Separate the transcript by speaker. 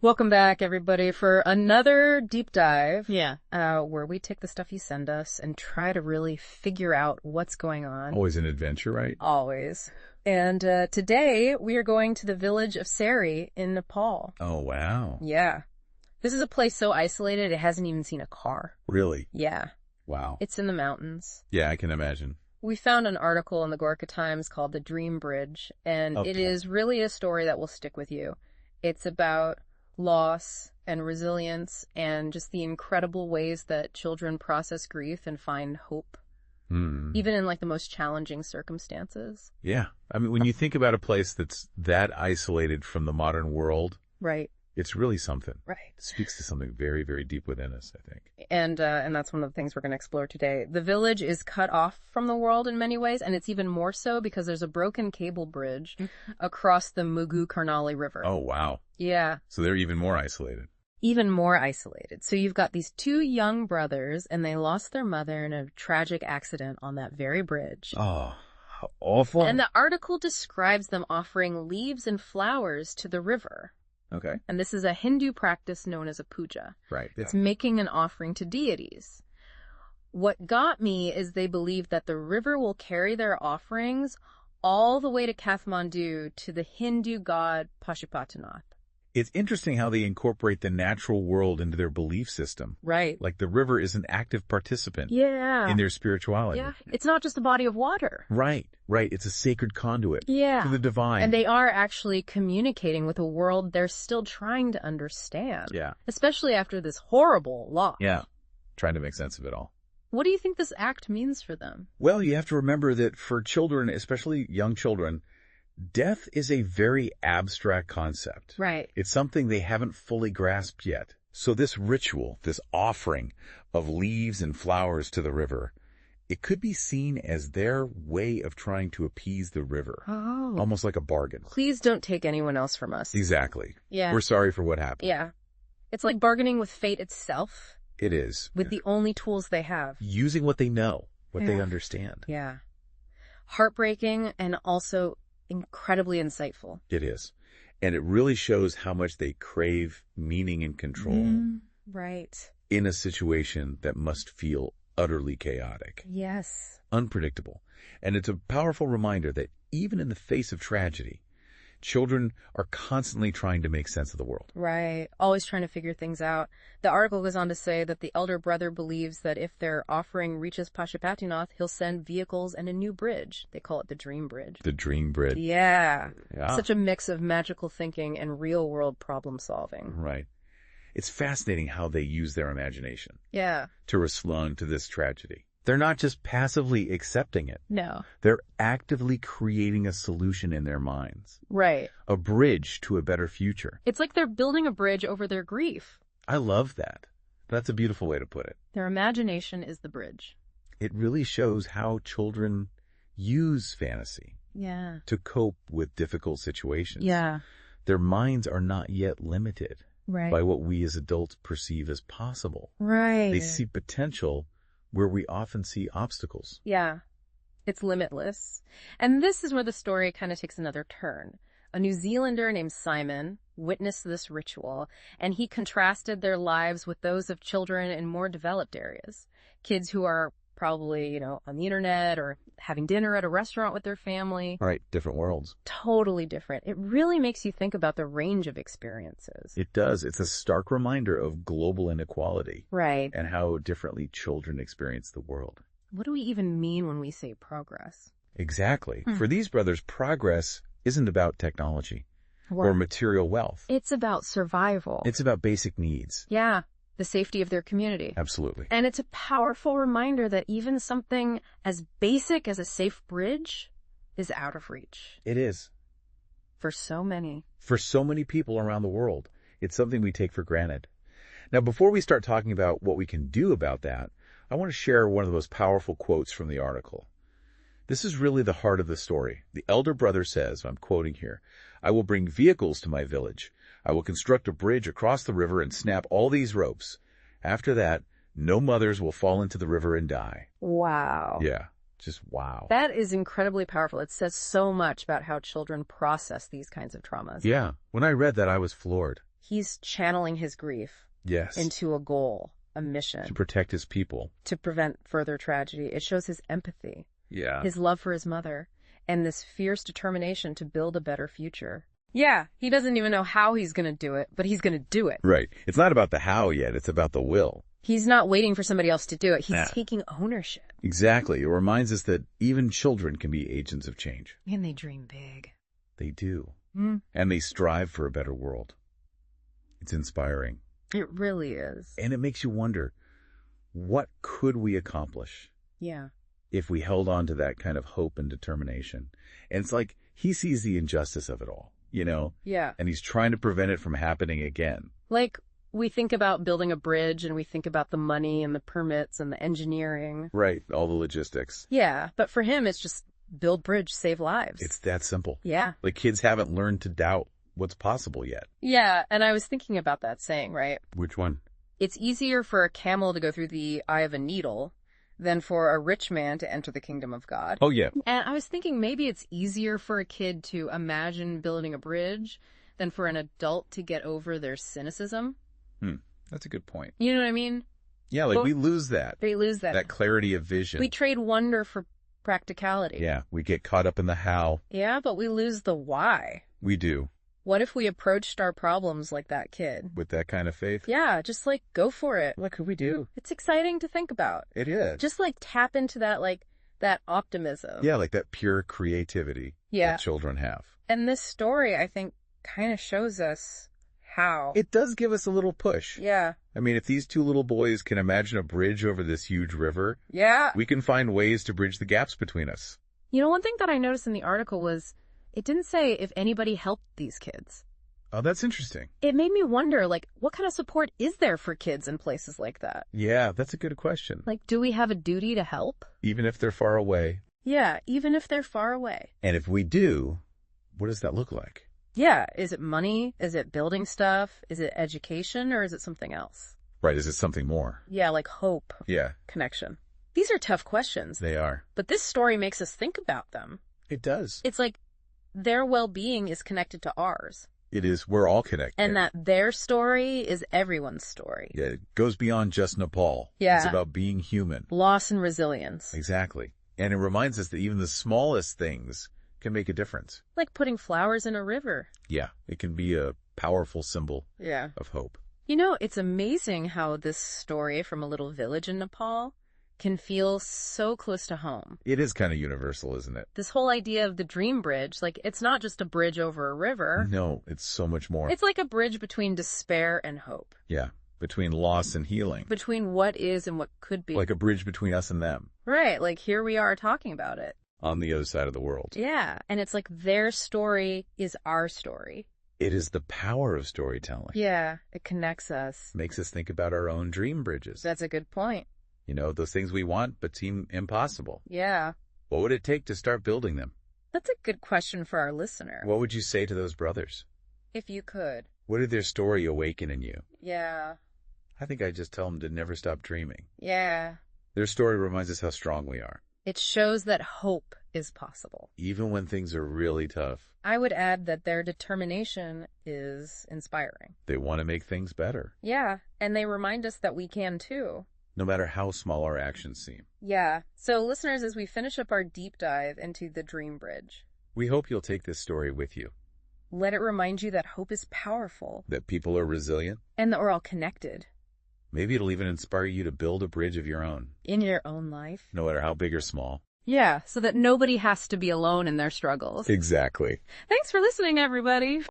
Speaker 1: Welcome back, everybody, for another deep dive.
Speaker 2: Yeah.
Speaker 1: Where we take the stuff you send us and try to really figure out what's going on.
Speaker 3: Always an adventure, right?
Speaker 1: Always. And today we are going to the village of Seri in Nepal.
Speaker 3: Oh, wow.
Speaker 1: Yeah. This is a place so isolated it hasn't even seen a car.
Speaker 3: Really?
Speaker 1: Yeah.
Speaker 3: Wow.
Speaker 1: It's in the mountains.
Speaker 3: Yeah, I can imagine.
Speaker 1: We found an article in the Gorkha Times called The Dream Bridge, and it is really a story that will stick with you. It's about loss and resilience and just the incredible ways that children process grief and find hope, even in like the most challenging circumstances.
Speaker 3: Yeah. I mean, when you think about a place that's that isolated from the modern world,
Speaker 1: Right.
Speaker 3: it's really something.
Speaker 1: Right.
Speaker 3: It speaks to something very, very deep within us, I think.
Speaker 1: And that's one of the things we're going to explore today. The village is cut off from the world in many ways, and it's even more so because there's a broken cable bridge across the Mugu Karnali River.
Speaker 3: Oh, wow.
Speaker 1: Yeah.
Speaker 3: So they're even more isolated.
Speaker 1: Even more isolated. So you've got these two young brothers, and they lost their mother in a tragic accident on that very bridge.
Speaker 3: Oh, how awful.
Speaker 1: And the article describes them offering leaves and flowers to the river.
Speaker 3: Okay.
Speaker 1: And this is a Hindu practice known as a puja.
Speaker 3: Right.
Speaker 1: It's making an offering to deities. What got me is they believe that the river will carry their offerings all the way to Kathmandu to the Hindu god Pashupatinath.
Speaker 3: It's interesting how they incorporate the natural world into their belief system.
Speaker 1: Right.
Speaker 3: Like the river is an active participant
Speaker 1: Yeah.
Speaker 3: in their spirituality.
Speaker 1: Yeah. It's not just a body of water.
Speaker 3: Right. Right. It's a sacred conduit
Speaker 1: Yeah.
Speaker 3: to the divine.
Speaker 1: And they are actually communicating with a world they're still trying to understand.
Speaker 3: Yeah.
Speaker 1: Especially after this horrible loss.
Speaker 3: Yeah. Trying to make sense of it all.
Speaker 1: What do you think this act means for them?
Speaker 3: Well, you have to remember that for children, especially young children, death is a very abstract concept.
Speaker 1: Right.
Speaker 3: It's something they haven't fully grasped yet. So this ritual, this offering of leaves and flowers to the river, it could be seen as their way of trying to appease the river.
Speaker 1: Oh.
Speaker 3: Almost like a bargain.
Speaker 1: Please don't take anyone else from us.
Speaker 3: Exactly.
Speaker 1: Yeah.
Speaker 3: We're sorry for what happened.
Speaker 1: Yeah. It's like bargaining with fate itself
Speaker 3: It is.
Speaker 1: with the only tools they have.
Speaker 3: Using what they know, what they
Speaker 1: Yeah.
Speaker 3: understand.
Speaker 1: Yeah. Heartbreaking and also incredibly insightful.
Speaker 3: It is. And it really shows how much they crave meaning and control
Speaker 1: Right.
Speaker 3: in a situation that must feel utterly chaotic,
Speaker 1: Yes.
Speaker 3: unpredictable. And it's a powerful reminder that even in the face of tragedy, children are constantly trying to make sense of the world.
Speaker 1: Right. Always trying to figure things out. The article goes on to say that the elder brother believes that if their offering reaches Pashupatinath, he'll send vehicles and a new bridge. They call it the Dream Bridge.
Speaker 3: The dream bridge.
Speaker 1: Yeah.
Speaker 3: Yeah.
Speaker 1: Such a mix of magical thinking and real world problem solving.
Speaker 3: Right. It's fascinating how they use their imagination
Speaker 1: Yeah.
Speaker 3: to respond to this tragedy. They're not just passively accepting it.
Speaker 1: No.
Speaker 3: They're actively creating a solution in their minds,
Speaker 1: Right.
Speaker 3: a bridge to a better future.
Speaker 1: It's like they're building a bridge over their grief.
Speaker 3: I love that. That's a beautiful way to put it.
Speaker 1: Their imagination is the bridge.
Speaker 3: It really shows how children use fantasy
Speaker 1: Yeah.
Speaker 3: to cope with difficult situations.
Speaker 1: Yeah.
Speaker 3: Their minds are not yet limited
Speaker 1: Right.
Speaker 3: by what we as adults perceive as possible.
Speaker 1: Right.
Speaker 3: They see potential where we often see obstacles.
Speaker 1: Yeah. It's limitless. And this is where the story kind of takes another turn. A New Zealander named Simon witnessed this ritual, and he contrasted their lives with those of children in more developed areas. Kids who are probably, on the internet or having dinner at a restaurant with their family.
Speaker 3: Right, different worlds.
Speaker 1: Totally different. It really makes you think about the range of experiences.
Speaker 3: It does. It's a stark reminder of global inequality
Speaker 1: Right.
Speaker 3: and how differently children experience the world.
Speaker 1: What do we even mean when we say progress?
Speaker 3: Exactly. For these brothers, progress isn't about technology or material wealth.
Speaker 1: It's about survival.
Speaker 3: It's about basic needs.
Speaker 1: Yeah. The safety of their community.
Speaker 3: Absolutely.
Speaker 1: And it's a powerful reminder that even something as basic as a safe bridge is out of reach
Speaker 3: It is.
Speaker 1: for so many.
Speaker 3: For so many people around the world, it's something we take for granted. Now, before we start talking about what we can do about that, I want to share one of the most powerful quotes from the article. This is really the heart of the story. The elder brother says, I'm quoting here, "I will bring vehicles to my village. I will construct a bridge across the river and snap all these ropes. After that, no mothers will fall into the river and die."
Speaker 1: Wow.
Speaker 3: Yeah, just wow.
Speaker 1: That is incredibly powerful. It says so much about how children process these kinds of traumas.
Speaker 3: Yeah, when I read that, I was floored.
Speaker 1: He's channeling his grief
Speaker 3: Yes.
Speaker 1: into a goal, a mission,
Speaker 3: To protect his people.
Speaker 1: to prevent further tragedy. It shows his empathy,
Speaker 3: Yeah.
Speaker 1: his love for his mother, and this fierce determination to build a better future. Yeah, he doesn't even know how he's going to do it, but he's going to do it.
Speaker 3: Right. It's not about the how yet. It's about the will.
Speaker 1: He's not waiting for somebody else to do it. He's
Speaker 3: Yeah.
Speaker 1: taking ownership.
Speaker 3: Exactly. It reminds us that even children can be agents of change.
Speaker 1: And they dream big.
Speaker 3: They do.
Speaker 1: Mm,
Speaker 3: And they strive for a better world. It's inspiring.
Speaker 1: it really is.
Speaker 3: And it makes you wonder, what could we accomplish
Speaker 1: Yeah.
Speaker 3: if we held on to that kind of hope and determination? And it's like he sees the injustice of it all, you know,
Speaker 1: Yeah.
Speaker 3: and he's trying to prevent it from happening again.
Speaker 1: Like, we think about building a bridge and we think about the money and the permits and the engineering.
Speaker 3: Right. All the logistics.
Speaker 1: Yeah, but for him, it's just build bridge, save lives.
Speaker 3: It's that simple.
Speaker 1: Yeah.
Speaker 3: Like kids haven't learned to doubt what's possible yet.
Speaker 1: Yeah, and I was thinking about that saying, right?
Speaker 3: Which one?
Speaker 1: It's easier for a camel to go through the eye of a needle than for a rich man to enter the kingdom of God.
Speaker 3: Oh, yeah.
Speaker 1: And I was thinking maybe it's easier for a kid to imagine building a bridge than for an adult to get over their cynicism.
Speaker 3: That's a good point.
Speaker 1: You know what I mean?
Speaker 3: Yeah, like
Speaker 1: Well,
Speaker 3: we lose that
Speaker 1: They lose that.
Speaker 3: clarity of vision.
Speaker 1: We trade wonder for practicality.
Speaker 3: Yeah, we get caught up in the how.
Speaker 1: Yeah, but we lose the why.
Speaker 3: We do.
Speaker 1: What if we approached our problems like that kid?
Speaker 3: With that kind of faith.
Speaker 1: Yeah, just like go for it.
Speaker 3: What could we do?
Speaker 1: It's exciting to think about.
Speaker 3: It is.
Speaker 1: Just like tap into that, like that optimism.
Speaker 3: Yeah, like that pure creativity
Speaker 1: Yeah.
Speaker 3: that children have.
Speaker 1: And this story, I think, kind of shows us how.
Speaker 3: It does give us a little push.
Speaker 1: Yeah.
Speaker 3: I mean, if these two little boys can imagine a bridge over this huge river,
Speaker 1: Yeah.
Speaker 3: we can find ways to bridge the gaps between us.
Speaker 1: You know, one thing that I noticed in the article was it didn't say if anybody helped these kids.
Speaker 3: Oh, that's interesting.
Speaker 1: It made me wonder, like, what kind of support is there for kids in places like that?
Speaker 3: Yeah, that's a good question.
Speaker 1: Like, do we have a duty to help?
Speaker 3: Even if they're far away.
Speaker 1: Yeah, even if they're far away.
Speaker 3: And if we do, what does that look like?
Speaker 1: Yeah, is it money? Is it building stuff? Is it education? Or is it something else?
Speaker 3: Right, is it something more?
Speaker 1: Yeah, like hope,
Speaker 3: Yeah,
Speaker 1: connection. These are tough questions,
Speaker 3: they are.
Speaker 1: but this story makes us think about them.
Speaker 3: It does.
Speaker 1: It's like their well-being is connected to ours,
Speaker 3: It is. We're all connected.
Speaker 1: and that their story is everyone's story.
Speaker 3: Yeah, it goes beyond just Nepal.
Speaker 1: Yeah.
Speaker 3: It's about being human.
Speaker 1: Loss and resilience.
Speaker 3: Exactly. And it reminds us that even the smallest things can make a difference.
Speaker 1: Like putting flowers in a river.
Speaker 3: Yeah, it can be a powerful symbol
Speaker 1: Yeah.
Speaker 3: of hope.
Speaker 1: You know, it's amazing how this story from a little village in Nepal can feel so close to home.
Speaker 3: It is kind of universal, isn't it?
Speaker 1: This whole idea of the dream bridge, like, it's not just a bridge over a river.
Speaker 3: No, it's so much more.
Speaker 1: It's like a bridge between despair and hope,
Speaker 3: Yeah, between loss and healing.
Speaker 1: between what is and what could be.
Speaker 3: Like a bridge between us and them
Speaker 1: Right, like here we are talking about it.
Speaker 3: on the other side of the world.
Speaker 1: Yeah, and it's like their story is our story.
Speaker 3: It is the power of storytelling.
Speaker 1: Yeah, it connects us.
Speaker 3: Makes us think about our own dream bridges.
Speaker 1: That's a good point.
Speaker 3: You know, those things we want but seem impossible.
Speaker 1: Yeah,
Speaker 3: What would it take to start building them?
Speaker 1: that's a good question for our listener.
Speaker 3: What would you say to those brothers?
Speaker 1: If you could.
Speaker 3: What did their story awaken in you?
Speaker 1: Yeah,
Speaker 3: I think I'd just tell them to never stop dreaming.
Speaker 1: yeah.
Speaker 3: Their story reminds us how strong we are,
Speaker 1: It shows that hope is possible.
Speaker 3: even when things are really tough.
Speaker 1: I would add that their determination is inspiring.
Speaker 3: They want to make things better,
Speaker 1: Yeah, and they remind us that we can too.
Speaker 3: no matter how small our actions seem.
Speaker 1: Yeah, so listeners, as we finish up our deep dive into the Dream Bridge,
Speaker 3: We hope you'll take this story with you,
Speaker 1: let it remind you that hope is powerful
Speaker 3: that people are resilient.
Speaker 1: and that we're all connected
Speaker 3: Maybe it'll even inspire you to build a bridge of your own,
Speaker 1: in your own life.
Speaker 3: no matter how big or small.
Speaker 1: Yeah, so that nobody has to be alone in their struggles.
Speaker 3: Exactly.
Speaker 1: Thanks for listening, everybody.